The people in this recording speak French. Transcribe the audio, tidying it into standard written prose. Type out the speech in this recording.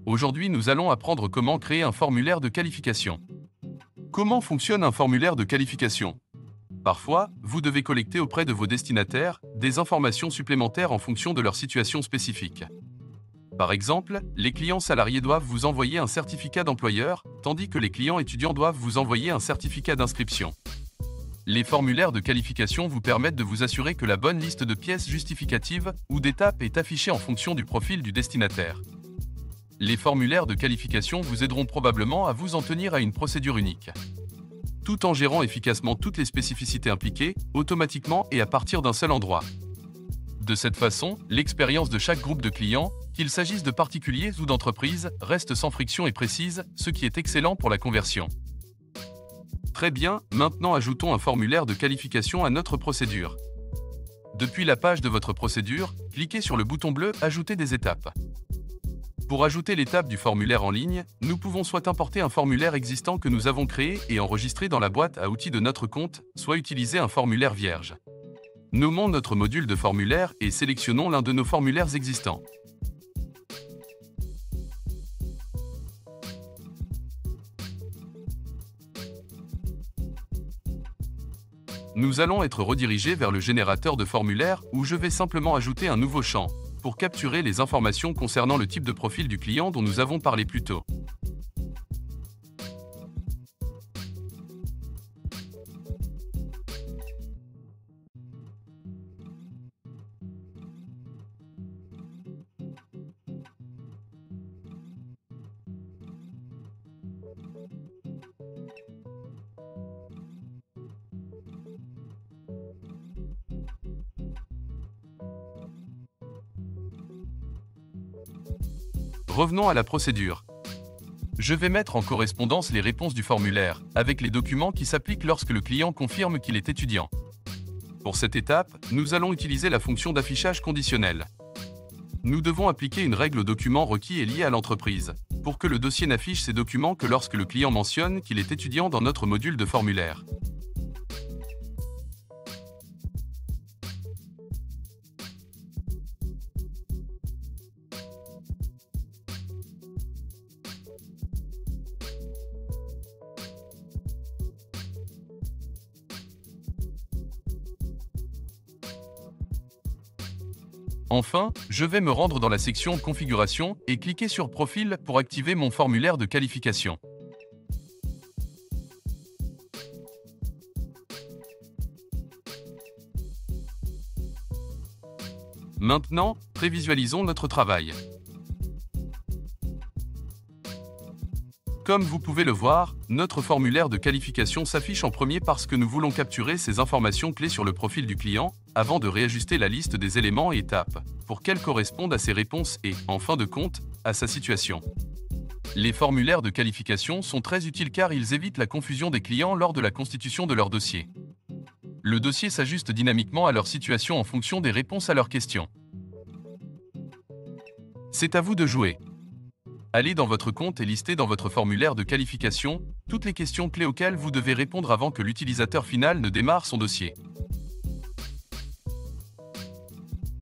Aujourd'hui, nous allons apprendre comment créer un formulaire de qualification. Comment fonctionne un formulaire de qualification? Parfois, vous devez collecter auprès de vos destinataires des informations supplémentaires en fonction de leur situation spécifique. Par exemple, les clients salariés doivent vous envoyer un certificat d'employeur, tandis que les clients étudiants doivent vous envoyer un certificat d'inscription. Les formulaires de qualification vous permettent de vous assurer que la bonne liste de pièces justificatives ou d'étapes est affichée en fonction du profil du destinataire. Les formulaires de qualification vous aideront probablement à vous en tenir à une procédure unique, tout en gérant efficacement toutes les spécificités impliquées, automatiquement et à partir d'un seul endroit. De cette façon, l'expérience de chaque groupe de clients, qu'il s'agisse de particuliers ou d'entreprises, reste sans friction et précise, ce qui est excellent pour la conversion. Très bien, maintenant ajoutons un formulaire de qualification à notre procédure. Depuis la page de votre procédure, cliquez sur le bouton bleu « Ajouter des étapes ». Pour ajouter l'étape du formulaire en ligne, nous pouvons soit importer un formulaire existant que nous avons créé et enregistrer dans la boîte à outils de notre compte, soit utiliser un formulaire vierge. Nommons notre module de formulaire et sélectionnons l'un de nos formulaires existants. Nous allons être redirigés vers le générateur de formulaire où je vais simplement ajouter un nouveau champ pour capturer les informations concernant le type de profil du client dont nous avons parlé plus tôt. Revenons à la procédure. Je vais mettre en correspondance les réponses du formulaire, avec les documents qui s'appliquent lorsque le client confirme qu'il est étudiant. Pour cette étape, nous allons utiliser la fonction d'affichage conditionnel. Nous devons appliquer une règle aux documents requis et liés à l'entreprise, pour que le dossier n'affiche ces documents que lorsque le client mentionne qu'il est étudiant dans notre module de formulaire. Enfin, je vais me rendre dans la section Configuration et cliquer sur Profil pour activer mon formulaire de qualification. Maintenant, prévisualisons notre travail. Comme vous pouvez le voir, notre formulaire de qualification s'affiche en premier parce que nous voulons capturer ces informations clés sur le profil du client, avant de réajuster la liste des éléments et étapes, pour qu'elles correspondent à ses réponses et, en fin de compte, à sa situation. Les formulaires de qualification sont très utiles car ils évitent la confusion des clients lors de la constitution de leur dossier. Le dossier s'ajuste dynamiquement à leur situation en fonction des réponses à leurs questions. C'est à vous de jouer. Allez dans votre compte et listez dans votre formulaire de qualification toutes les questions clés auxquelles vous devez répondre avant que l'utilisateur final ne démarre son dossier.